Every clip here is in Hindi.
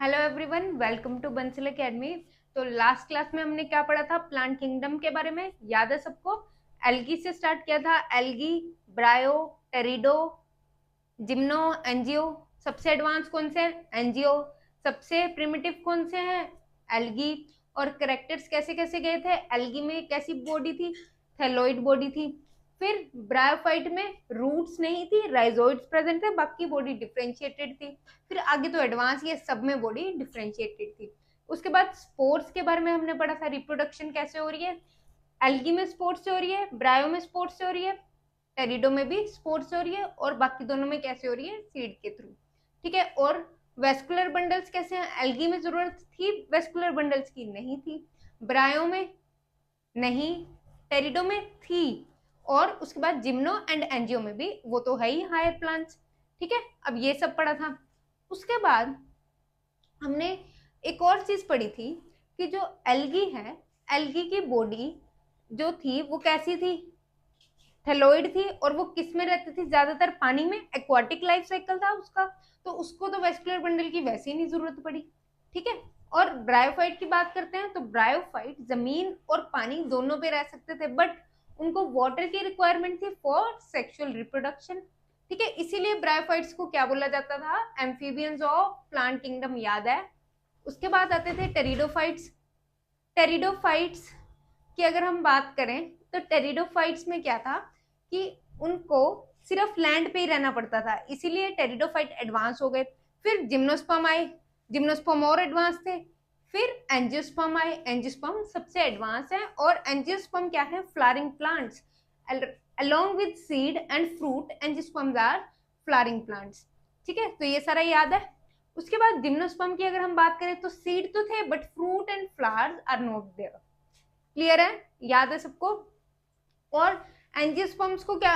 Hello everyone, welcome to Bansal academy. तो लास्ट क्लास में हमने क्या पढ़ा था? प्लांट किंगडम के बारे में याद है सबको? एल्गी से स्टार्ट किया था। Algae, ब्रायो, टेरिडो, gymno, angio. सबसे एडवांस कौन से हैं? एंजियो। सबसे प्रिमिटिव कौन से हैं? एल्गी। और करेक्टर्स कैसे कैसे गए थे? एल्गी में कैसी बॉडी थी? थैलोइड बॉडी थी। फिर ब्रायोफाइट में रूट्स नहीं थी, राइजोइड्स प्रेजेंट थे, बाकी बॉडी डिफरेंशिएटेड थी। फिर आगे तो एडवांस ये सब में बॉडी डिफरेंशिएटेड थी। उसके बाद स्पोर्ट्स के बारे में हमने पढ़ा था, रिप्रोडक्शन कैसे हो रही है। एल्गी में स्पोर्ट्स से हो रही है, ब्रायो में स्पोर्ट्स से हो रही है, टेरिडो में भी स्पोर्ट्स हो रही है, और बाकी दोनों में कैसे हो रही है? सीड के थ्रू। ठीक है। और वेस्कुलर बंडल्स कैसे हैं? एल्गी में जरूरत थी वेस्कुलर बंडल्स की? नहीं थी। ब्रायो में नहीं, टेरिडो में थी, और उसके बाद जिम्नो एंड एंजियो में भी, वो तो है ही हायर प्लांट्स। ठीक है, अब ये सब पढ़ा था। उसके बाद हमने एक और चीज पढ़ी थी कि जो एल्गी है, एल्गी की बॉडी जो थी वो कैसी थी? थैलोइड थी, और वो किस में रहती थी? ज्यादातर पानी में। एक्वाटिक लाइफ साइकिल था उसका, तो उसको तो वेस्कुलर बंडल की वैसे ही नहीं जरूरत पड़ी। ठीक है। और ब्रायोफाइट की बात करते हैं तो ब्रायोफाइट जमीन और पानी दोनों पे रह सकते थे, बट उनको वाटर की रिक्वायरमेंट थी फॉर सेक्सुअल रिप्रोडक्शन। ठीक है, इसीलिए ब्रायोफाइट्स को क्या बोला जाता था? एम्फीबियंस ऑफ प्लांट किंगडम, याद है? उसके बाद आते थे टेरिडोफाइट्स। टेरिडोफाइट्स की अगर हम बात करें तो टेरिडोफाइट्स में क्या था कि उनको सिर्फ लैंड पे ही रहना पड़ता था, इसीलिए टेरिडोफाइट एडवांस हो गए। फिर जिम्नोस्पर्म आए, जिम्नोस्पर्म और एडवांस थे। फिर एंजियोस्पर्म आए, एंजियोस्पर्म सबसे एडवांस है, और एंजियोस्पर्म क्या है? Flowering plants. along with seed and fruit, angiosperms are flowering plants. ठीक है, तो ये सारा याद है। उसके बाद जिम्नोस्पर्म की अगर हम बात करें तो सीड तो थे, but fruit and flowers are not there. Clear है? याद है सबको? और एंजियोस्पर्म्स को क्या,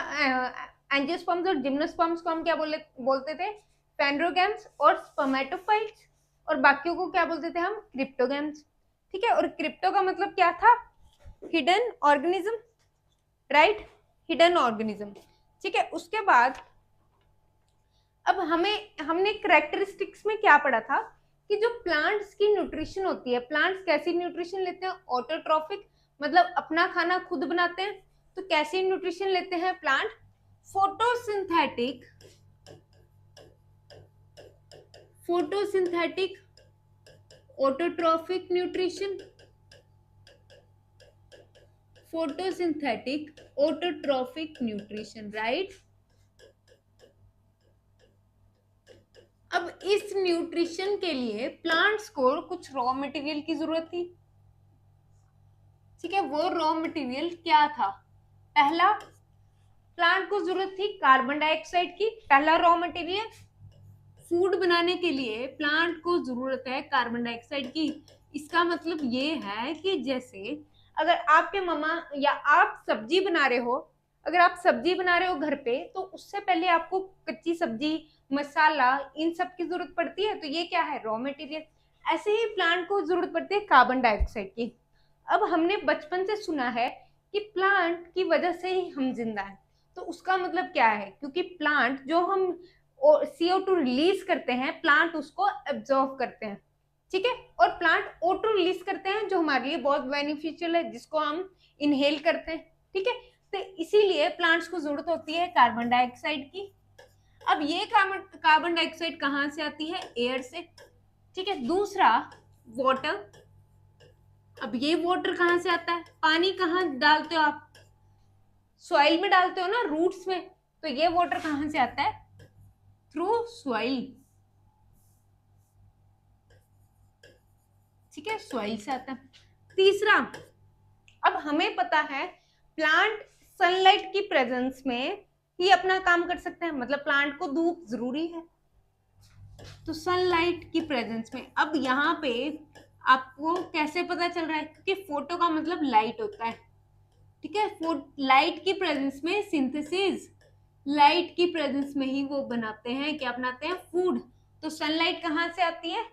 एंजियोस्पर्म्स और जिम्नोस्पर्म्स को हम क्या बोलते थे? पेंड्रोगैम्स और स्पर्मेटोफाइट्स। और बाकियों को क्या बोलते थे हम? क्रिप्टोगैम्स। ठीक है, और क्रिप्टो का मतलब क्या था? Hidden organism, right? Hidden organism. ठीक है, उसके बाद अब हमने करेक्टरिस्टिक्स में क्या पढ़ा था कि जो प्लांट्स की न्यूट्रिशन होती है, प्लांट्स कैसी न्यूट्रिशन लेते हैं? ऑटोट्रॉफिक, मतलब अपना खाना खुद बनाते हैं। तो कैसी न्यूट्रिशन लेते हैं plant? Photosynthetic, photosynthetic autotrophic nutrition, photosynthetic autotrophic nutrition, right? अब इस न्यूट्रिशन के लिए प्लांट्स को कुछ रॉ मटेरियल की जरूरत थी। ठीक है, वो रॉ मटेरियल क्या था? पहला, प्लांट को जरूरत थी कार्बन डाइऑक्साइड की, पहला रॉ मटेरियल। फूड बनाने के लिए प्लांट को जरूरत है कार्बन डाइऑक्साइड की। इसका मतलब ये है कि जैसे अगर आपके मम्मा या आप सब्जी बना रहे हो, अगर आप सब्जी बना रहे हो घर पे, तो उससे पहले आपको कच्ची सब्जी, मसाला, इन सब की जरूरत पड़ती है। तो ये क्या है? Raw material. ऐसे ही प्लांट को जरूरत पड़ती है कार्बन डाइऑक्साइड की। अब हमने बचपन से सुना है कि प्लांट की वजह से ही हम जिंदा हैं। तो उसका मतलब क्या है? क्योंकि प्लांट जो हम CO2 रिलीज करते हैं, प्लांट उसको एब्जॉर्व करते हैं। ठीक है, और प्लांट O2 रिलीज करते हैं जो हमारे लिए बहुत बेनिफिशियल है, जिसको हम इनहेल करते हैं। ठीक है, तो इसीलिए प्लांट्स को जरूरत होती है कार्बन डाइऑक्साइड की। अब ये कार्बन डाइऑक्साइड कहाँ से आती है? एयर से। ठीक है, दूसरा वाटर। अब ये वाटर कहाँ से आता है? पानी कहाँ डालते हो आप? सॉइल में डालते हो ना, रूट्स में। तो ये वाटर कहाँ से आता है? Through soil. ठीक है, सॉइल से आता है। तीसरा, अब हमें पता है प्लांट सनलाइट की प्रेजेंस में ही अपना काम कर सकते हैं, मतलब प्लांट को धूप जरूरी है। तो सनलाइट की प्रेजेंस में, अब यहाँ पे आपको कैसे पता चल रहा है? क्योंकि फोटो का मतलब लाइट होता है। ठीक है, लाइट की प्रेजेंस में सिंथेसिस, लाइट की प्रेजेंस में ही वो बनाते हैं, क्या बनाते हैं? फूड। तो सनलाइट कहाँ से आती है?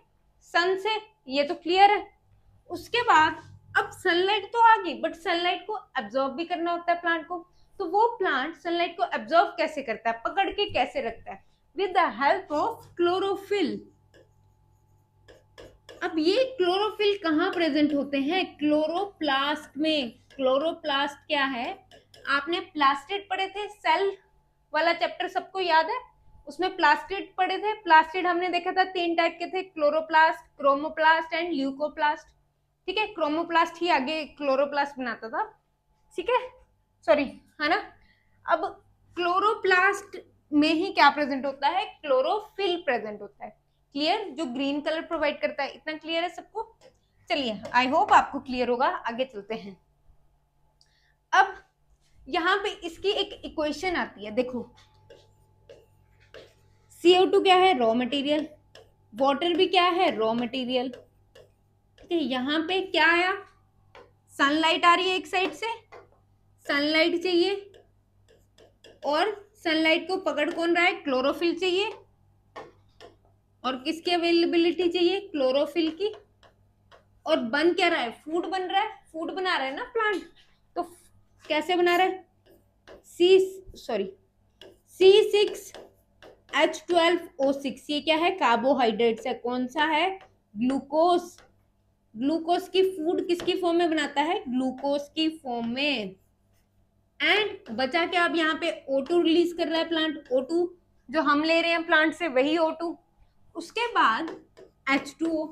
सन से। ये तो क्लियर है। उसके बाद अब सनलाइट तो आ गई, बट सनलाइट को एब्जॉर्ब भी करना होता है प्लांट को। तो वो प्लांट सनलाइट को एब्जॉर्ब कैसे करता है? पकड़ के कैसे रखता है? With the help of chlorophyll. अब ये क्लोरोफिल कहाँ प्रेजेंट होते हैं? क्लोरोप्लास्ट में। क्लोरोप्लास्ट क्या है? आपने प्लास्टिड पढ़े थे, सेल वाला चैप्टर सबको याद है? उसमें प्लास्टिड पढ़े थे। प्लास्टिड हमने देखा था 3 टाइप के थे, क्लोरोप्लास्ट, क्रोमोप्लास्ट एंड ल्यूकोप्लास्ट। ठीक है, क्रोमोप्लास्ट ही आगे क्लोरोप्लास्ट बनाता था। ठीक है, सॉरी, है ना। अब क्लोरोप्लास्ट में ही क्या प्रेजेंट होता है? क्लोरोफिल प्रेजेंट होता है। क्लियर? जो ग्रीन कलर प्रोवाइड करता है। इतना क्लियर है सबको? चलिए, आई होप आपको क्लियर होगा। आगे चलते हैं। अब यहाँ पे इसकी एक इक्वेशन आती है, देखो। CO2 क्या है? Raw material. वाटर भी क्या है? Raw material. ठीक है, यहाँ पे क्या आया? सनलाइट आ रही है एक साइड से, सनलाइट चाहिए, और सनलाइट को पकड़ कौन रहा है? क्लोरोफिल चाहिए। और किसकी अवेलेबिलिटी चाहिए? क्लोरोफिल की। और बन क्या रहा है? फूड बन रहा है। फूड बना रहा है ना प्लांट। तो कैसे बना रहा है? C6H12O6। ये क्या है? कार्बोहाइड्रेट्स है। कौन सा है? ग्लूकोज। ग्लूकोज की फूड किसकी फॉर्म में बनाता है? ग्लूकोज की फॉर्म में। एंड बचा क्या? अब यहाँ पे O2 रिलीज कर रहा है प्लांट। O2 जो हम ले रहे हैं प्लांट से, वही O2। उसके बाद H2O।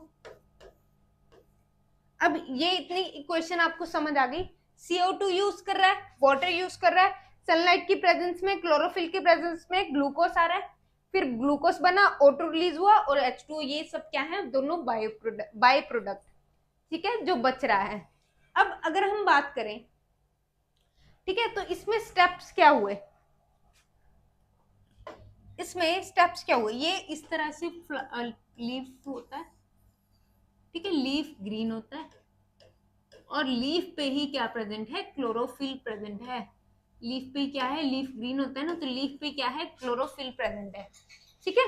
अब ये इतनी इक्वेशन आपको समझ आ गई। CO2 यूज कर रहा है, वाटर यूज कर रहा है, सनलाइट की प्रेजेंस में, क्लोरोफिल की प्रेजेंस में ग्लूकोज आ रहा है, फिर ग्लूकोज बना, O2 रिलीज हुआ, और H2O। ये सब क्या है? दोनों बाय प्रोडक्ट। ठीक है, जो बच रहा है। अब अगर हम बात करें, ठीक है, तो इसमें स्टेप्स क्या हुए? इसमें स्टेप्स क्या हुए? ये इस तरह से लीफ होता है। ठीक है, लीफ ग्रीन होता है, और लीफ पे ही क्या प्रेजेंट है? क्लोरोफिल प्रेजेंट है। लीफ पे क्या है? लीफ ग्रीन होता है ना, तो लीफ पे क्या है? क्लोरोफिल प्रेजेंट है। ठीक है,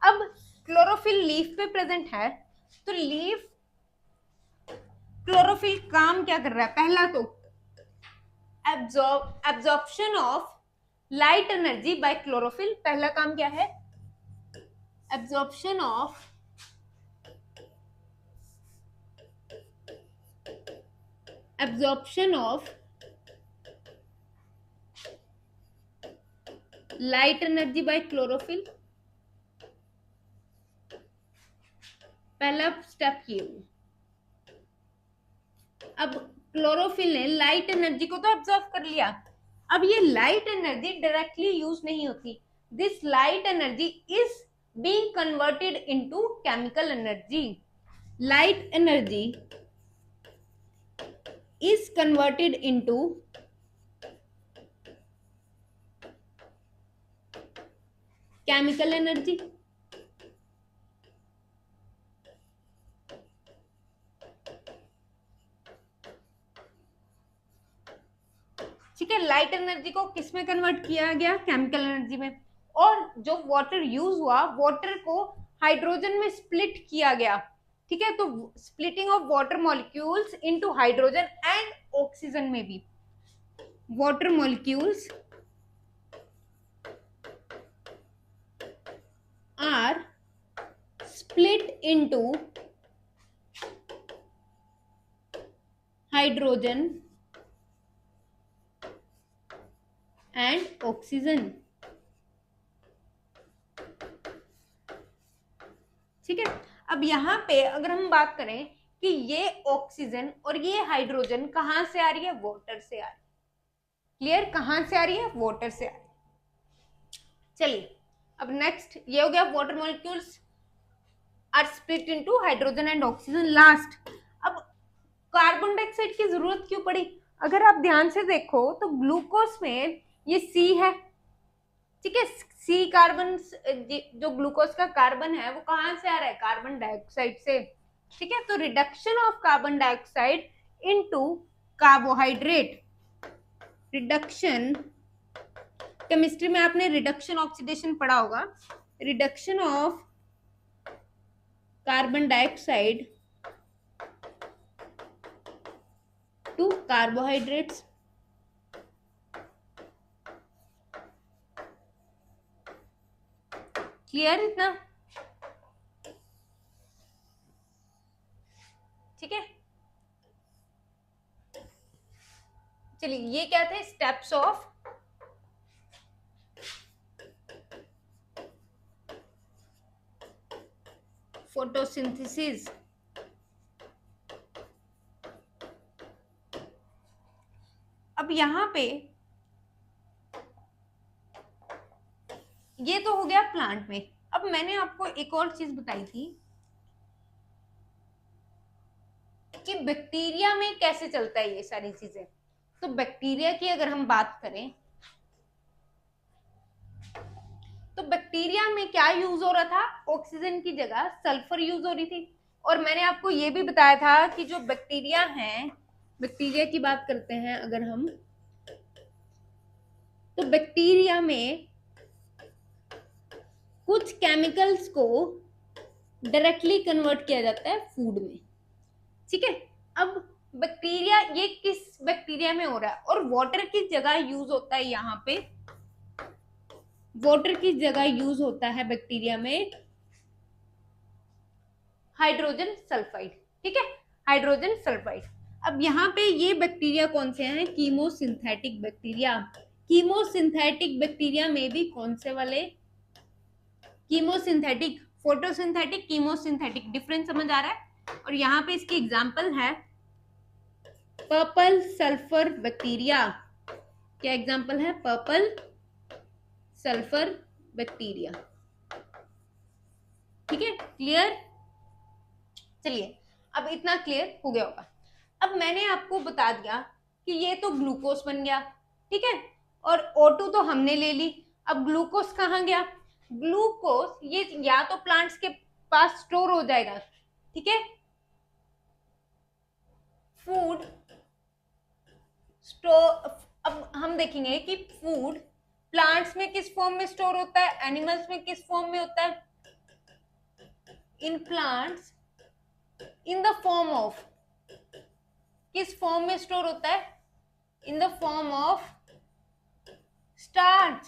अब क्लोरोफिल लीफ पे प्रेजेंट है, तो लीफ क्लोरोफिल काम क्या कर रहा है? पहला तो absorption of light energy by chlorophyll. पहला काम क्या है? Absorption of light energy by chlorophyll. पहला स्टेप ये हुआ। अब क्लोरोफिल ने लाइट एनर्जी को तो एब्जॉर्ब कर लिया। अब ये लाइट एनर्जी डायरेक्टली यूज नहीं होती। This light energy is being converted into chemical energy. Light energy is converted into chemical energy। ठीक है, लाइट एनर्जी को किस में कन्वर्ट किया गया? केमिकल एनर्जी में। और जो वाटर यूज हुआ, वाटर को हाइड्रोजन में स्प्लिट किया गया। ठीक है, तो splitting of water molecules into hydrogen and oxygen में भी water molecules are split into hydrogen and oxygen। ठीक है, अब यहाँ पे अगर हम बात करें कि ये ऑक्सीजन और ये हाइड्रोजन कहाँ से आ रही है? वाटर से आ रही है। क्लियर? कहाँ से आ रही है? वाटर से आ रही है। चलिए, अब नेक्स्ट ये हो गया, water molecules are split into hydrogen and oxygen. Last, अब कार्बन डाइऑक्साइड की जरूरत क्यों पड़ी? अगर आप ध्यान से देखो तो ग्लूकोज में ये C है। ठीक है, C कार्बन, जो ग्लूकोज का कार्बन है वो कहाँ से आ रहा है? कार्बन डाइऑक्साइड से। ठीक है, तो reduction of carbon dioxide into carbohydrate. Reduction, chemistry में आपने रिडक्शन ऑक्सीडेशन पढ़ा होगा। Reduction of carbon dioxide to carbohydrates. Clear इतना? ठीक है, चलिए ये क्या थे स्टेप्स ऑफ फोटोसिंथेसिस। अब यहां पे ये तो हो गया प्लांट में। अब मैंने आपको एक और चीज बताई थी कि बैक्टीरिया में कैसे चलता है ये सारी चीजें। तो बैक्टीरिया की अगर हम बात करें तो बैक्टीरिया में क्या यूज हो रहा था, ऑक्सीजन की जगह सल्फर यूज हो रही थी। और मैंने आपको ये भी बताया था कि जो बैक्टीरिया हैं, बैक्टीरिया की बात करते हैं अगर हम, तो बैक्टीरिया में कुछ केमिकल्स को डायरेक्टली कन्वर्ट किया जाता है फूड में, ठीक है। अब बैक्टीरिया, ये किस बैक्टीरिया में हो रहा है, और वाटर की जगह यूज होता है यहाँ पे, वाटर की जगह यूज होता है बैक्टीरिया में हाइड्रोजन सल्फाइड, ठीक है, हाइड्रोजन सल्फाइड। अब यहाँ पे ये बैक्टीरिया कौन से हैं, कीमोसिंथेटिक बैक्टीरिया। कीमोसिंथेटिक बैक्टीरिया में भी कौन से वाले, कीमोसिंथेटिक, फोटोसिंथेटिक, कीमोसिंथेटिक, डिफरेंस समझ आ रहा है। और यहाँ पे इसकी एग्जांपल है पर्पल सल्फर बैक्टीरिया। क्या एग्जांपल है, पर्पल सल्फर बैक्टीरिया, ठीक है, क्लियर। चलिए अब इतना क्लियर हो गया होगा। अब मैंने आपको बता दिया कि ये तो ग्लूकोज बन गया, ठीक है, और O2 तो हमने ले ली। अब ग्लूकोज कहाँ गया, ग्लूकोज ये या तो प्लांट्स के पास स्टोर हो जाएगा, ठीक है, फूड स्टोर। अब हम देखेंगे कि फूड प्लांट्स में किस फॉर्म में स्टोर होता है, एनिमल्स में किस फॉर्म में होता है, in plants in the form of, किस फॉर्म में स्टोर होता है, इन the form of starch,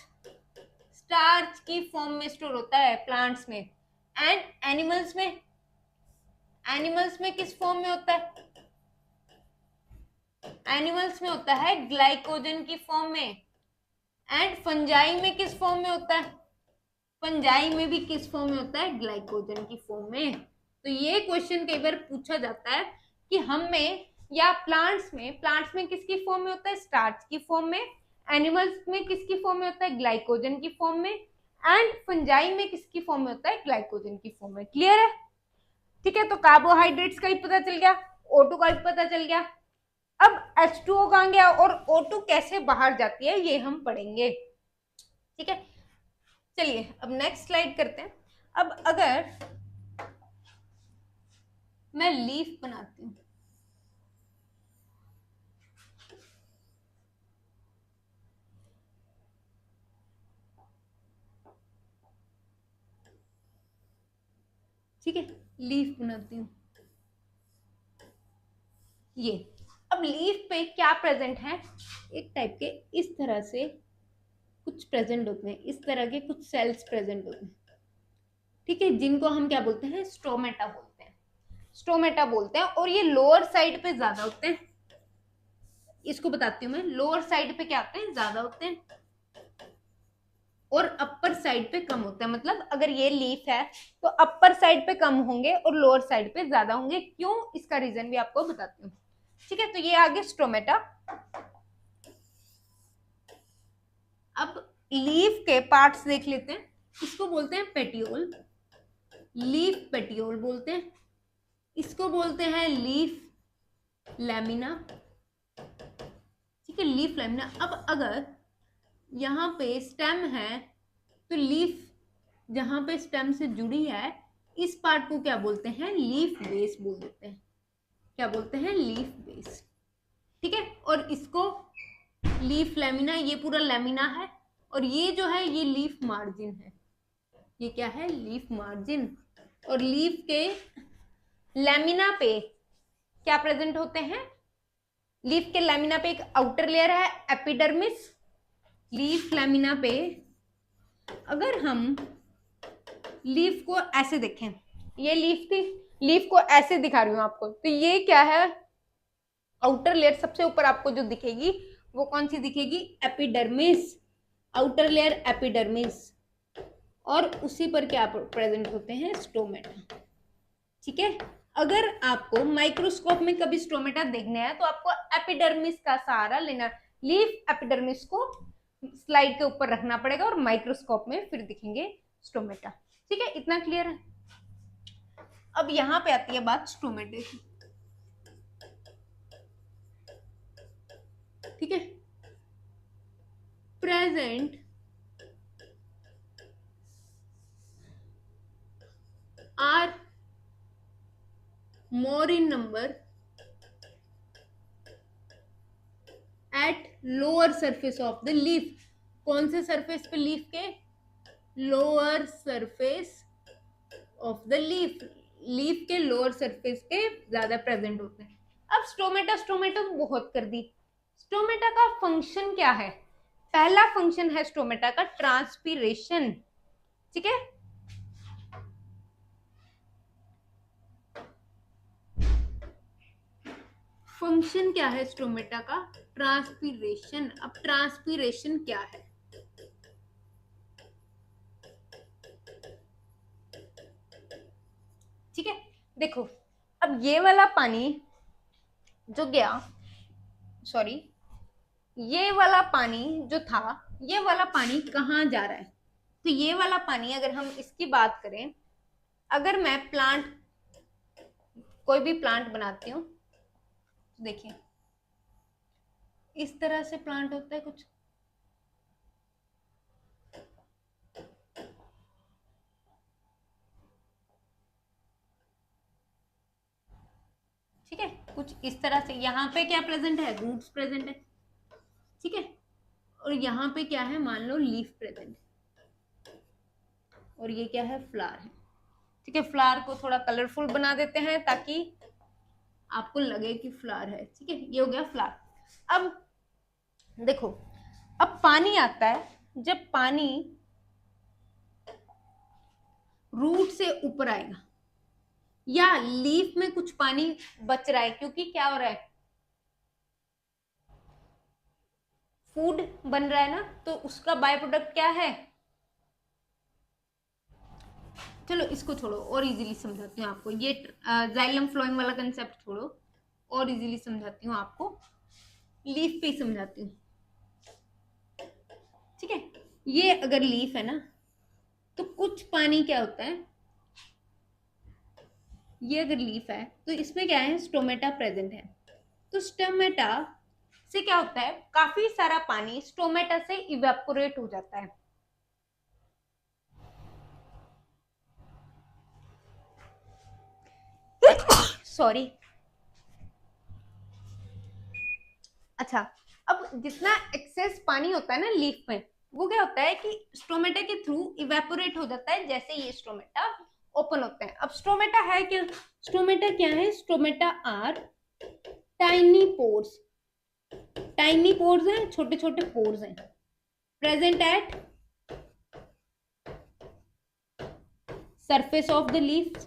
starch की फॉर्म में स्टोर होता है प्लांट्स में। एंड एनिमल्स में, एनिमल्स में किस फॉर्म में होता है, एनिमल्स में होता है ग्लाइकोजन की फॉर्म में। एंड फंजाई में किस फॉर्म में होता है, फंजाई में भी किस फॉर्म में होता है, ग्लाइकोजन की फॉर्म में। तो ये क्वेश्चन कई बार पूछा जाता है कि हम में या प्लांट्स में किसकी फॉर्म में होता है, स्टार्च की फॉर्म में, एनिमल्स में किसकी फॉर्म में होता है, ग्लाइकोजन की फॉर्म में, एंड फंजाई में किसकी फॉर्म में होता है, ग्लाइकोजन की फॉर्म में। क्लियर है, ठीक है। तो कार्बोहाइड्रेट्स का भी पता चल गया, O2 का भी पता चल गया। अब H2O कहाँ गया और O2 कैसे बाहर जाती है ये हम पढ़ेंगे, ठीक है। चलिए अब नेक्स्ट स्लाइड करते हैं। अब अगर मैं लीफ बनाती हूं, ठीक है, लीफ बनाती हूं ये। अब लीफ पे क्या प्रेजेंट है, एक टाइप के इस तरह से कुछ प्रेजेंट होते हैं, इस तरह के कुछ सेल्स प्रेजेंट होते हैं, ठीक है, जिनको हम क्या बोलते हैं, स्टोमेटा बोलते हैं, स्टोमेटा बोलते हैं। और ये लोअर साइड पे ज्यादा होते हैं, इसको बताती हूँ मैं, लोअर साइड पे क्या होते हैं, ज्यादा होते हैं, और अपर साइड पे कम होता है। मतलब अगर ये लीफ है तो अपर साइड पे कम होंगे और लोअर साइड पे ज्यादा होंगे। क्यों, इसका रीजन भी आपको बताती हूँ, ठीक है। तो ये आगे स्टोमेटा। अब लीफ के पार्ट्स देख लेते हैं, इसको बोलते हैं पेटियोल, लीफ पेटियोल बोलते हैं, इसको बोलते हैं लीफ लैमिना, ठीक है, लीफ लैमिना। अब अगर यहाँ पे स्टेम है तो लीफ जहां पे स्टेम से जुड़ी है इस पार्ट को क्या बोलते हैं, लीफ बेस बोल देते हैं। क्या बोलते हैं, लीफ बेस, ठीक है। और इसको लीफ लैमिना, ये पूरा लैमिना है, और ये जो है ये लीफ मार्जिन है, ये क्या है, लीफ मार्जिन। और लीफ के लैमिना पे क्या प्रेजेंट होते हैं, लीफ के लैमिना पे एक आउटर लेयर है एपिडर्मिस। लीफ लैमिना पे अगर हम लीफ को ऐसे देखें, ये लीफ थी, लीफ को ऐसे दिखा रही हूँ आपको। तो ये क्या है, आउटर लेयर सबसे ऊपर आपको जो दिखेगी वो कौन सी दिखेगी, एपिडर्मिस, आउटर लेयर एपिडर्मिस, और उसी पर क्या प्रेजेंट होते हैं, स्टोमेटा। ठीक है, अगर आपको माइक्रोस्कोप में कभी स्टोमेटा देखना है तो आपको एपिडर्मिस का सहारा लेना, लीफ एपिडर्मिस को स्लाइड के ऊपर रखना पड़ेगा और माइक्रोस्कोप में फिर दिखेंगे स्टोमेटा। ठीक है, इतना क्लियर है। अब यहां पे आती है बात स्टोमेटे की। ठीक है, present are more in number at lower surface of the leaf. कौन से सरफेस पे, लीफ के lower surface of the leaf, leaf के लोअर सरफेस पे ज्यादा प्रेजेंट होते हैं। अब स्टोमेटा, स्टोमेटा तो बहुत कर दी। स्टोमेटा का फंक्शन क्या है, पहला फंक्शन है स्टोमेटा का ट्रांसपीरेशन। ठीक है, फंक्शन क्या है स्टोमेटा का, ट्रांसपीरेशन। अब ट्रांसपीरेशन क्या है, ठीक है, देखो अब ये वाला पानी जो गया, सॉरी, ये वाला पानी जो था, ये वाला पानी कहाँ जा रहा है, तो ये वाला पानी अगर हम इसकी बात करें, अगर मैं प्लांट, कोई भी प्लांट बनाती हूँ, देखिए इस तरह से प्लांट होता है कुछ, ठीक है, कुछ इस तरह से। यहाँ पे क्या प्रेजेंट है, रूट्स प्रेजेंट है। ठीक है, और यहाँ पे क्या है, मान लो लीफ प्रेजेंट, और ये क्या है, फ्लावर है। ठीक है, फ्लावर को थोड़ा कलरफुल बना देते हैं ताकि आपको लगे कि फ्लावर है। ठीक है, ये हो गया फ्लावर। अब देखो, अब पानी आता है, जब पानी रूट से ऊपर आएगा, या लीफ में कुछ पानी बच रहा है, क्योंकि क्या हो रहा है, फूड बन रहा है ना, तो उसका बाय प्रोडक्ट क्या है। चलो इसको छोड़ो, और इजीली समझाती हूँ आपको, ये जाइलम फ्लोएम वाला कंसेप्ट छोड़ो, और इजीली समझाती हूँ आपको, लीफ पे ही समझाती हूँ। ठीक है, ये अगर लीफ है ना, तो कुछ पानी क्या होता है, ये अगर लीफ है तो इसमें क्या है, स्टोमेटा प्रेजेंट है। तो स्टोमेटा से क्या होता है, काफी सारा पानी स्टोमेटा से इवेपोरेट हो जाता है। सॉरी। अच्छा, अब जितना एक्सेस पानी होता है ना लीफ में, वो क्या होता है कि स्टोमेटा के थ्रू इवेपोरेट हो जाता है जैसे ये स्टोमेटा ओपन होते हैं। अब स्टोमेटा है क्या, स्टोमेटा क्या है, stomata are tiny pores, tiny pores हैं, छोटे छोटे पोर्स हैं, present at surface of the leaf.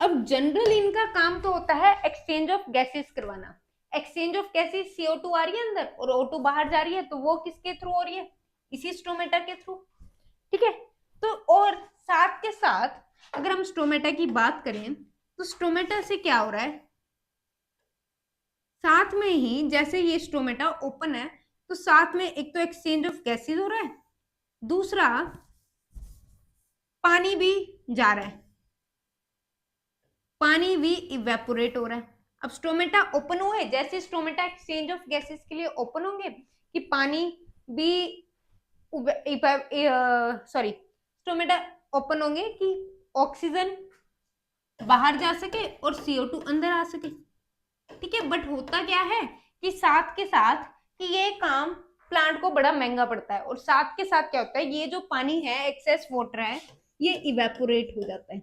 अब जनरल इनका काम तो होता है एक्सचेंज ऑफ गैसेस करवाना। एक्सचेंज ऑफ गैसेस, CO2 आ रही है अंदर और O2 बाहर जा रही है, तो वो किसके थ्रू हो रही है, इसी स्टोमेटा के थ्रू। ठीक है, तो और साथ के साथ अगर हम स्टोमेटा की बात करें तो स्टोमेटा से क्या हो रहा है, साथ में ही जैसे ये स्टोमेटा ओपन है तो साथ में एक तो एक्सचेंज ऑफ गैसेस हो रहा है, दूसरा पानी भी जा रहा है, पानी भी इवेपोरेट हो रहा है। अब स्टोमेटा ओपन हुए, जैसे स्टोमेटा एक्सचेंज ऑफ गैसेस के लिए ओपन होंगे कि पानी भी, सॉरी, स्टोमेटा ओपन होंगे कि ऑक्सीजन बाहर जा सके और CO2 अंदर आ सके। ठीक है, बट होता क्या है कि साथ के साथ कि ये काम प्लांट को बड़ा महंगा पड़ता है, और साथ के साथ क्या होता है, ये जो पानी है, एक्सेस वाटर है, ये इवेपोरेट हो जाता है।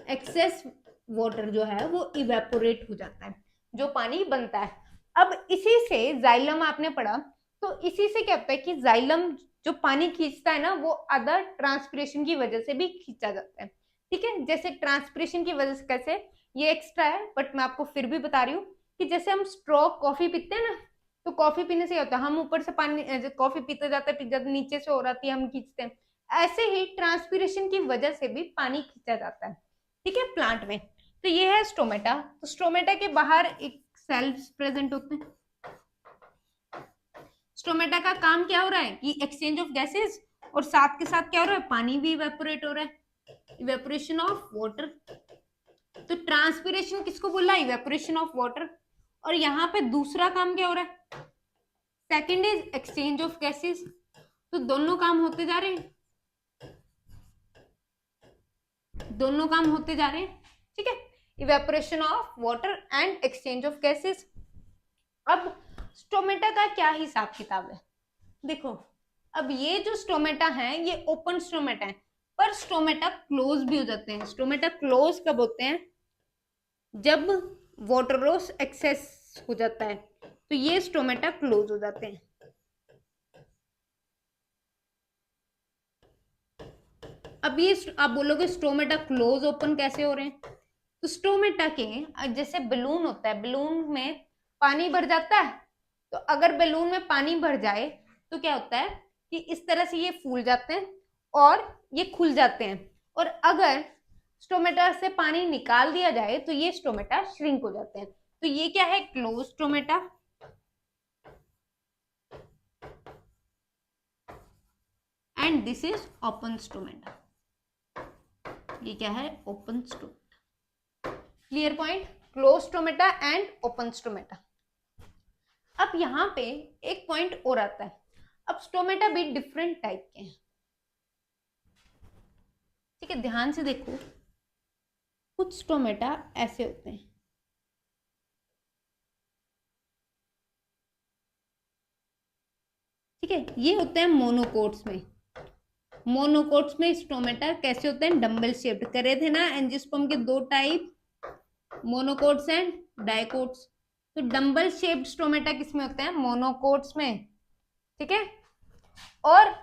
एक्सेस वाटर जो है वो इवेपोरेट हो जाता है, जो पानी बनता है। अब इसी से जाइलम आपने पढ़ा, तो इसी से क्या होता है कि जाइलम जो पानी खींचता है ना, वो अदर ट्रांसपिरेशन की वजह से भी खींचा जाता है। ठीक है, जैसे ट्रांसपिरेशन की वजह से कैसे, ये एक्स्ट्रा है बट मैं आपको फिर भी बता रही हूँ कि जैसे हम स्ट्रॉ कॉफी पीते हैं ना, तो कॉफी पीने से होता है हम ऊपर से पानी कॉफी पीते जाते हैं, पीते नीचे से हो रही है, हम खींचते हैं। ऐसे ही ट्रांसपिरेशन की वजह से भी पानी खींचा जाता है। ठीक है, प्लांट में। तो ये है स्टोमेटा। तो स्टोमेटा के बाहर एक सेल्स प्रेजेंट होते हैं। स्टोमेटा का काम क्या हो रहा है कि एक्सचेंज ऑफ गैसेस, और साथ के साथ क्या हो रहा है, पानी भी इवेपोरेट हो रहा है, इवेपोरेशन ऑफ वाटर। तो ट्रांसपिरेशन किसको बोला, इवेपोरेशन ऑफ वाटर। और यहाँ पे दूसरा काम क्या हो रहा है, second is exchange of gases. तो दोनों काम होते जा रहे हैं, दोनों काम होते जा रहे हैं। ठीक है, evaporation of water and exchange of gases. अब स्टोमेटा का क्या हिसाब किताब है, देखो। अब ये जो स्टोमेटा है ये ओपन स्टोमेटा है, पर स्टोमेटा क्लोज भी हो जाते हैं। स्टोमेटा क्लोज कब होते हैं, जब वाटर लॉस एक्सेस हो जाता है, तो ये स्टोमेटा क्लोज हो जाते हैं। अब ये आप बोलोगे स्टोमेटा क्लोज ओपन कैसे हो रहे हैं, तो स्टोमेटा के जैसे बलून होता है, बलून में पानी भर जाता है। तो अगर बलून में पानी भर जाए तो क्या होता है कि इस तरह से ये फूल जाते हैं और ये खुल जाते हैं। और अगर स्टोमेटा से पानी निकाल दिया जाए तो ये स्टोमेटा श्रिंक हो जाते हैं। तो ये क्या है, close stomata, and this is open stomata. ये क्या है, open stomata. Clear point, close stomata and open stomata. अब यहाँ पे एक पॉइंट और आता है। अब स्टोमेटा भी डिफरेंट टाइप के हैं। ठीक है, ध्यान से देखो, कुछ स्टोमेटा ऐसे होते हैं। ठीक है, ये होते हैं मोनोकोट्स में। मोनोकोट्स में स्टोमेटा कैसे होते हैं, डंबल शेप्ड। करे थे ना एंजियोस्पर्म के दो टाइप, मोनोकोट्स एंड डाइकोट्स। तो डंबल शेप्ड स्टोमेटा किसमें होते हैं, मोनोकोट्स में। ठीक है, और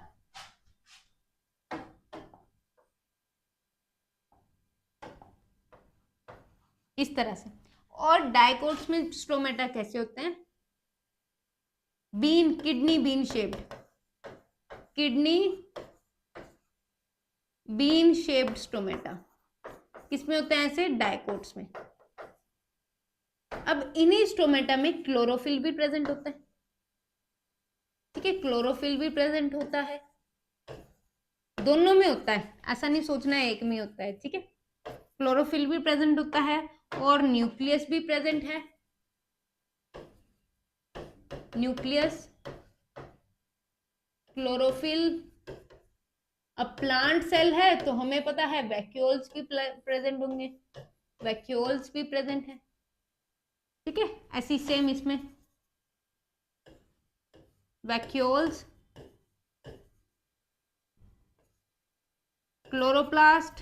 इस तरह से। और डाइकोट्स में स्टोमेटा कैसे होते हैं, bean, kidney bean shaped, kidney bean shaped stomata किसमें होते हैं, ऐसे डाइकोट्स में। अब इन्हीं स्टोमेटा में क्लोरोफिल भी प्रेजेंट होता है। ठीक है, क्लोरोफिल भी प्रेजेंट होता है, दोनों में होता है, ऐसा नहीं सोचना है एक में होता है। ठीक है, क्लोरोफिल भी प्रेजेंट होता है और न्यूक्लियस भी प्रेजेंट है। Nucleus, chlorophyll. अब प्लांट सेल है तो हमें पता है वैक्यूल्स भी प्रेजेंट होंगे, वैक्यूल्स भी प्रेजेंट है। ठीक है, ऐसी सेम इसमें वैक्यूल्स, क्लोरोप्लास्ट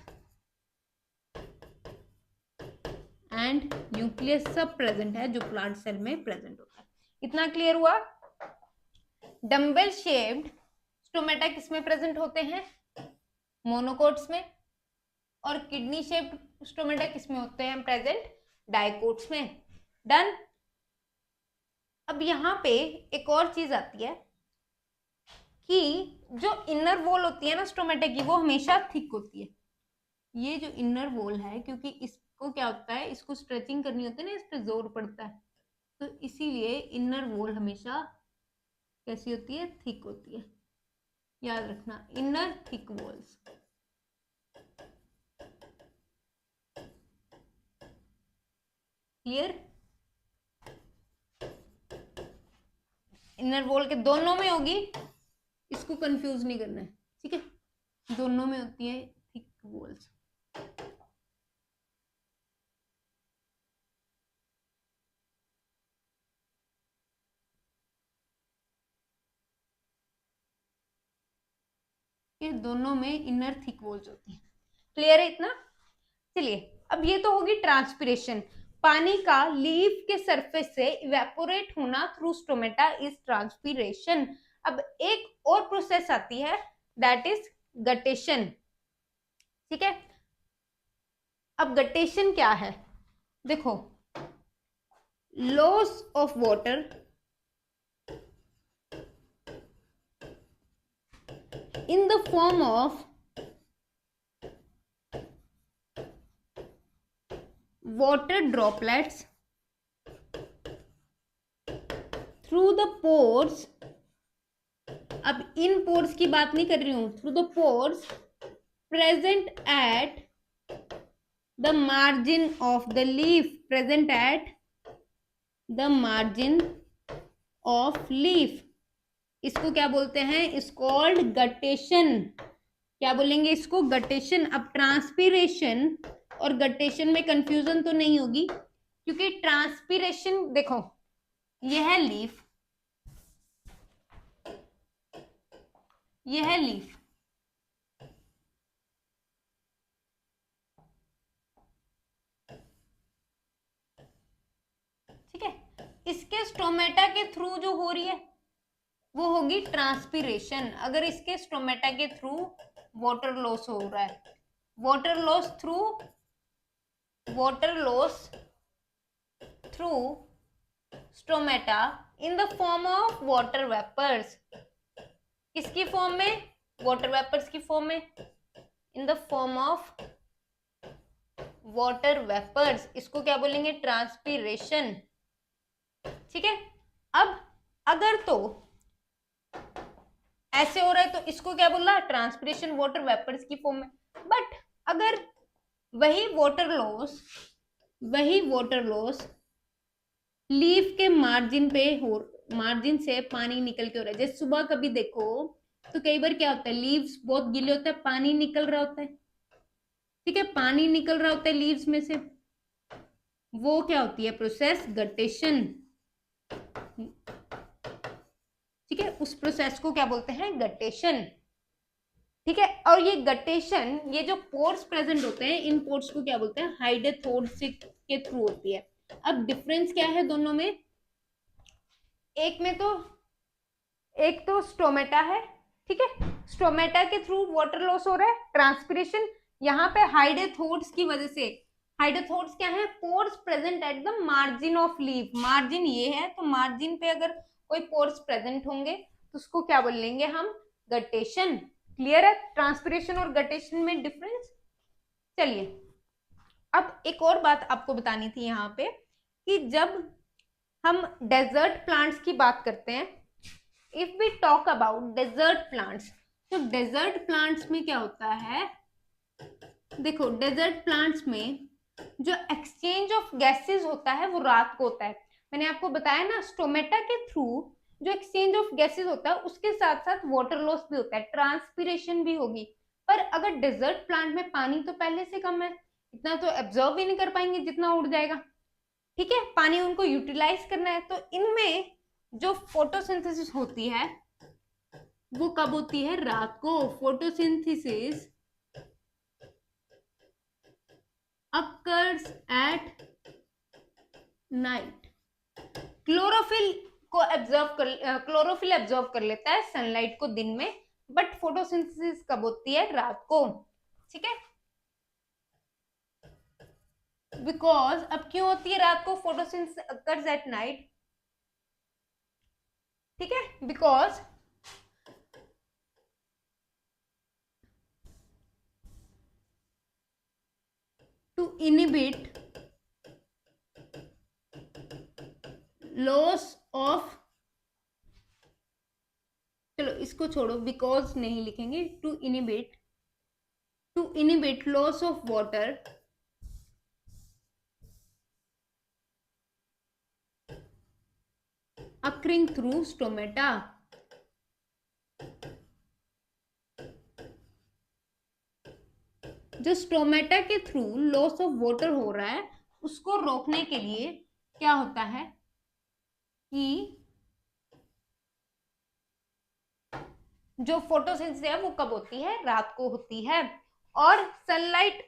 एंड न्यूक्लियस सब प्रेजेंट है, जो प्लांट सेल में प्रेजेंट होता है। इतना क्लियर हुआ। डंबल शेप्ड स्टोमेटा किसमें प्रेजेंट होते हैं, मोनोकोट्स में। और किडनी शेप्ड स्टोमेटा किसमें होते हैं प्रेजेंट, डाइकोट्स में। डन। अब यहाँ पे एक और चीज आती है कि जो इनर वॉल होती है ना स्टोमेटा की, वो हमेशा थिक होती है। ये जो इनर वॉल है, क्योंकि इसको क्या होता है, इसको स्ट्रेचिंग करनी होती है ना, इस पर जोर पड़ता है, तो इसीलिए इनर वॉल हमेशा कैसी होती है, थिक होती है। याद रखना, inner thick walls. Clear, inner wall के दोनों में होगी, इसको कंफ्यूज नहीं करना है। ठीक है, दोनों में होती है थिक वॉल्स। ये दोनों में इनर थिक वॉल्स होती है। क्लियर है इतना। चलिए, अब ये तो होगी ट्रांसपिरेशन। पानी का लीफ के सरफेस से इवेपोरेट होना थ्रू स्टोमेटा इज ट्रांसपीरेशन। अब एक और प्रोसेस आती है दैट इज गटेशन। ठीक है, अब गटेशन क्या है, देखो, loss of water in the form of water droplets through the pores। अब इन पोर्स की बात नहीं कर रही हूं, through the pores present at the margin of the leaf, present at the margin of leaf, इसको क्या बोलते हैं, इस कॉल्ड गटेशन। क्या बोलेंगे इसको, गटेशन। अब ट्रांसपीरेशन और गटेशन में कंफ्यूजन तो नहीं होगी, क्योंकि ट्रांसपीरेशन देखो यह है लीफ, यह है लीफ, ठीक है, इसके स्टोमेटा के थ्रू जो हो रही है वो होगी ट्रांसपीरेशन। अगर इसके स्टोमेटा के थ्रू वाटर लॉस हो रहा है, water loss through stomata in the form of water vapours, किसकी फॉर्म में, वाटर वेपर्स की फॉर्म में, in the form of water vapours, इसको क्या बोलेंगे, ट्रांसपीरेशन। ठीक है, अब अगर तो ऐसे हो रहा है तो इसको क्या बोल रहा है, ट्रांसपीरेशन वाटर वेपर्स की फॉर्म में। बट अगर वही वाटर लॉस लीफ के मार्जिन पे हो, मार्जिन से पानी निकल के हो रहा है, जैसे सुबह कभी देखो तो कई बार क्या होता है, लीव्स बहुत गीले होते हैं, पानी निकल रहा होता है, ठीक है, पानी निकल रहा होता है लीव्स में से, वो क्या होती है, प्रोसेस गटेशन। ठीक है, उस प्रोसेस को क्या बोलते हैं, गटेशन। ठीक है, और ये गटेशन, ये जो पोर्स प्रेजेंट होते हैं, इन पोर्स को क्या बोलते हैं, हाइडेथोड्स के थ्रू होती है। अब डिफरेंस क्या है दोनों में, एक तो स्टोमेटा है, ठीक है, स्टोमेटा के थ्रू वाटर लॉस हो रहा है, ट्रांसपीरेशन। यहाँ पे हाइडेथोड्स की वजह से, हाइडेथोड्स क्या है, pores present at the margin of leaf, margin ये है, तो मार्जिन पे अगर कोई पोर्स प्रेजेंट होंगे तो उसको क्या बोल लेंगे हम, गटेशन। क्लियर है ट्रांसपीरेशन और गटेशन में डिफरेंस। चलिए, अब एक और बात आपको बतानी थी यहाँ पे, कि जब हम डेजर्ट प्लांट्स की बात करते हैं, if we talk about desert plants, तो डेजर्ट प्लांट्स में क्या होता है, देखो डेजर्ट प्लांट्स में जो एक्सचेंज ऑफ गैसेस होता है वो रात को होता है। मैंने आपको बताया ना, स्टोमेटा के थ्रू जो एक्सचेंज ऑफ गैसेस होता है उसके साथ साथ वाटर लॉस भी होता है, ट्रांसपीरेशन भी होगी। पर अगर डेजर्ट प्लांट में पानी तो पहले से कम है, इतना तो एब्जॉर्ब ही नहीं कर पाएंगे जितना उड़ जाएगा, ठीक है, पानी उनको यूटिलाइज करना है। तो इनमें जो फोटोसिंथेसिस होती है वो कब होती है, रात को। Photosynthesis occurs at night। Chlorophyll absorb कर लेता है सनलाइट को दिन में, बट फोटोसिंथेसिस कब होती है, रात को। ठीक है, बिकॉज अब क्यों होती है रात को, फोटोसिंथेसिस occurs at night, ठीक है, because to inhibit loss of, चलो इसको छोड़ो, बिकॉज नहीं लिखेंगे, to inhibit loss of water occurring through stomata। जो स्टोमेटा के थ्रू लॉस ऑफ वाटर हो रहा है उसको रोकने के लिए क्या होता है कि जो फोटोसिंथेसिस है वो कब होती है, रात को होती है, और सनलाइट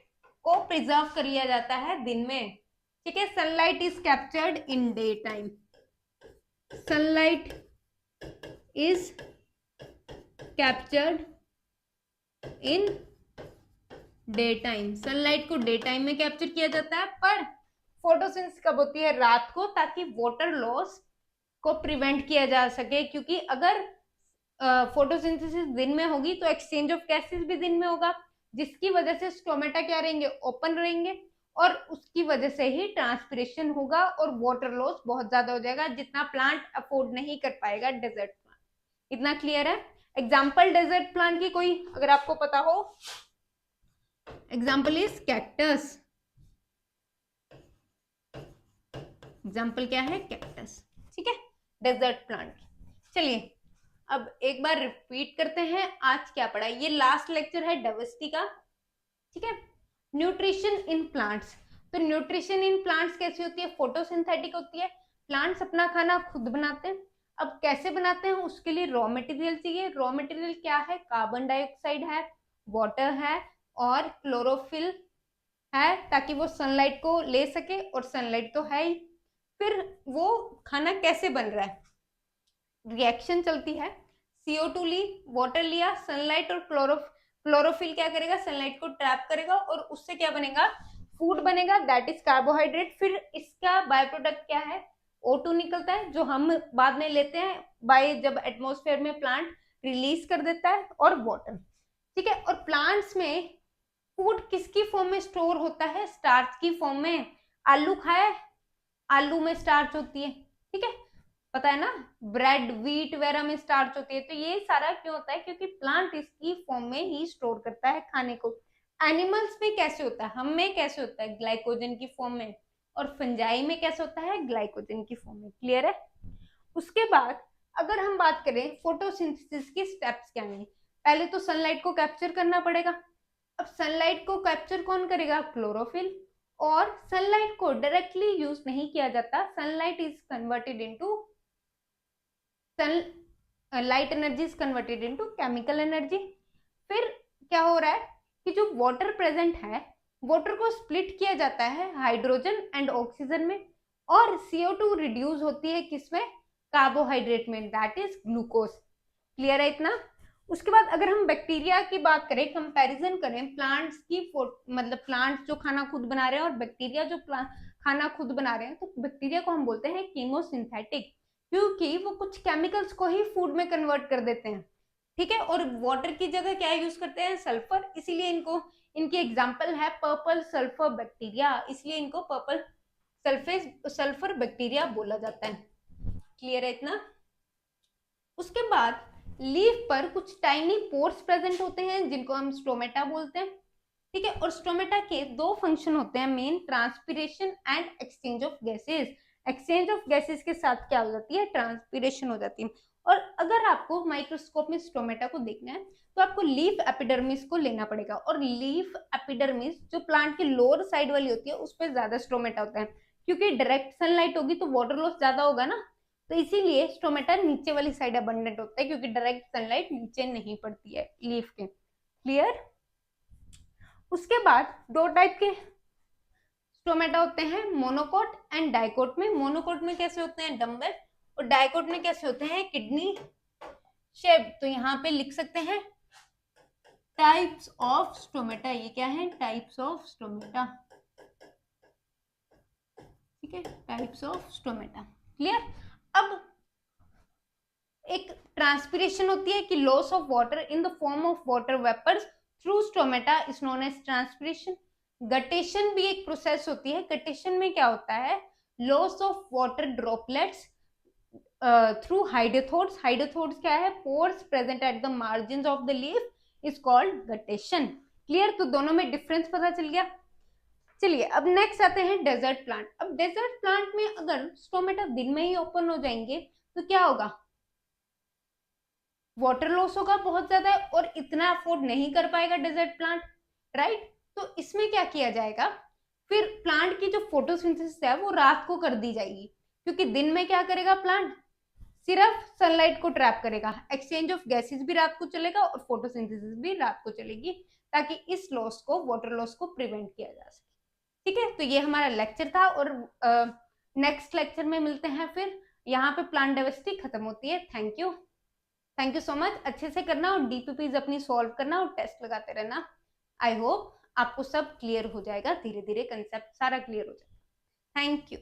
को प्रिजर्व कर लिया जाता है दिन में। ठीक है, sunlight is captured in day time, sunlight is captured in day time, sunlight को डे टाइम में कैप्चर किया जाता है, पर फोटोसिंथेसिस कब होती है? रात को, ताकि वाटर लॉस को प्रिवेंट किया जा सके, क्योंकि अगर फोटोसिंथेसिस दिन में होगी तो एक्सचेंज ऑफ गैसेस भी दिन में होगा, जिसकी वजह से स्टोमेटा क्या रहेंगे? ओपन रहेंगे, और उसकी वजह से ही ट्रांसपिरेशन होगा और वाटर लॉस बहुत ज्यादा हो जाएगा, जितना प्लांट अफोर्ड नहीं कर पाएगा डेजर्ट प्लांट। इतना क्लियर है? एग्जाम्पल डेजर्ट प्लांट की कोई अगर आपको पता हो, एग्जाम्पल इज कैक्टस, एग्जाम्पल क्या है? कैक्टस। ठीक है, डेजर्ट प्लांट। चलिए अब एक बार रिपीट करते हैं आज क्या पढ़ा। ये लास्ट लेक्चर है डाइवर्सिटी का। ठीक है, न्यूट्रिशन इन प्लांट्स। तो न्यूट्रिशन इन प्लांट्स कैसी होती है? फोटोसिंथेटिक होती है, प्लांट्स अपना खाना खुद बनाते हैं। अब कैसे बनाते हैं? उसके लिए रॉ मटेरियल चाहिए। रॉ मटेरियल क्या है? कार्बन डाइऑक्साइड है, वाटर है और क्लोरोफिल है, ताकि वो सनलाइट को ले सके, और सनलाइट तो है ही। फिर वो खाना कैसे बन रहा है? रिएक्शन चलती है, CO2 ली, वाटर लिया, सनलाइट और क्लोरोफिल क्या करेगा? सनलाइट को ट्रैप करेगा और उससे क्या बनेगा? फूड बनेगा, दैट इज कार्बोहाइड्रेट। फिर इसका बाय प्रोडक्ट क्या है? O2 निकलता है, जो हम बाद में लेते हैं बाय जब एटमॉस्फेयर में प्लांट रिलीज कर देता है, और वाटर। ठीक है, और प्लांट्स में फूड किसकी फॉर्म में स्टोर होता है? स्टार्च की फॉर्म में। आलू खाया, आलू में स्टार्च होती है। ठीक है, पता है ना, ब्रेड, व्हीट वगैरह में स्टार्च होती है। तो ये सारा क्यों होता है? क्योंकि प्लांट इसकी फॉर्म में ही स्टोर करता है खाने को। एनिमल्स में कैसे होता है? हम में कैसे होता है? ग्लाइकोजन की फॉर्म में। और फंजाई में कैसे होता है? ग्लाइकोजन की फॉर्म में। क्लियर है? उसके बाद अगर हम बात करें फोटोसिंथेसिस की स्टेप्स क्या हैं, पहले तो सनलाइट को कैप्चर करना पड़ेगा। अब सनलाइट को कैप्चर कौन करेगा? क्लोरोफिल। और सनलाइट को डायरेक्टली यूज नहीं किया जाता, sunlight is converted into light energy is converted into chemical energy. फिर क्या हो रहा है कि जो वाटर प्रेजेंट है, वाटर को स्प्लिट किया जाता है हाइड्रोजन एंड ऑक्सीजन में, और CO2 रिड्यूस होती है किसमें? कार्बोहाइड्रेट में, दैट इज ग्लूकोज। क्लियर है इतना? उसके बाद अगर हम बैक्टीरिया की बात करें, कंपैरिजन करें प्लांट्स की, मतलब प्लांट्स जो खाना खुद बना रहे हैं और बैक्टीरिया जो खाना खुद बना रहे हैं, तो बैक्टीरिया को हम बोलते हैं कीमोसिंथेटिक, क्योंकि वो कुछ केमिकल्स को ही फूड में कन्वर्ट कर देते हैं। ठीक है, और वाटर की जगह क्या यूज करते हैं? सल्फर। इसीलिए इनको, इनकी एग्जाम्पल है पर्पल सल्फर बैक्टीरिया, इसलिए इनको पर्पल सल्फर बैक्टीरिया बोला जाता है। क्लियर है इतना? उसके बाद लीफ पर कुछ टाइनी पोर्स प्रेजेंट होते हैं, जिनको हम स्टोमेटा बोलते हैं। ठीक है, और स्टोमेटा के दो फंक्शन होते हैं main, transpiration and exchange of gases. Exchange of gases के साथ क्या हो जाती है? ट्रांसपिरेशन हो जाती है। और अगर आपको माइक्रोस्कोप में स्टोमेटा को देखना है, तो आपको लीफ एपिडर्मिस को लेना पड़ेगा, और लीफ एपिडर्मिस जो प्लांट की लोअर साइड वाली होती है, उस पर ज्यादा स्टोमेटा होता है, क्योंकि डायरेक्ट सनलाइट होगी तो वाटर लॉस ज्यादा होगा ना, तो इसीलिए स्टोमेटा नीचे वाली साइड अबंडेंट होता है, क्योंकि डायरेक्ट सनलाइट नीचे नहीं पड़ती है लीफ के। क्लियर? उसके बाद दो टाइप के स्टोमेटा होते हैं, मोनोकोट एंड डाइकोट में। मोनोकोट में कैसे होते हैं? डम्बल, और डाइकोट में कैसे होते हैं? Kidney shape. तो यहाँ पे लिख सकते हैं टाइप्स ऑफ स्टोमेटा। ये क्या है? Types of stomata. ठीक है, टाइप्स ऑफ स्टोमेटा। क्लियर? अब एक ट्रांसपिरेशन होती है कि loss of water in the form of water vapours through stomata is known as transpiration. Guttation भी एक प्रोसेस होती है। गटेशन में क्या होता है? Loss of water droplets through hydathodes. Hydathodes क्या है? Pores present at the margin of the leaf is called guttation. Clear? तो दोनों में डिफरेंस पता चल गया। चलिए अब नेक्स्ट आते हैं डेजर्ट प्लांट। अब डेजर्ट प्लांट में अगर स्टोमेटा दिन में ही ओपन हो जाएंगे तो क्या होगा? वाटर लॉस होगा बहुत ज्यादा, और इतना अफोर्ड नहीं कर पाएगा डेजर्ट प्लांट, राइट? तो इसमें क्या किया जाएगा? फिर प्लांट की जो फोटोसिंथेसिस है वो रात को कर दी जाएगी, क्योंकि दिन में क्या करेगा प्लांट? सिर्फ सनलाइट को ट्रैप करेगा। एक्सचेंज ऑफ गैसेस भी रात को चलेगा और फोटोसिंथेसिस भी रात को चलेगी, ताकि इस लॉस को, वाटर लॉस को प्रिवेंट किया जा सके। ठीक है, तो ये हमारा लेक्चर था और नेक्स्ट लेक्चर में मिलते हैं फिर। यहाँ पे प्लांट डाइवर्सिटी खत्म होती है। Thank you so much. अच्छे से करना और डीपीपीज अपनी सॉल्व करना और टेस्ट लगाते रहना। आई होप आपको सब क्लियर हो जाएगा, धीरे धीरे कंसेप्ट सारा क्लियर हो जाएगा। Thank you.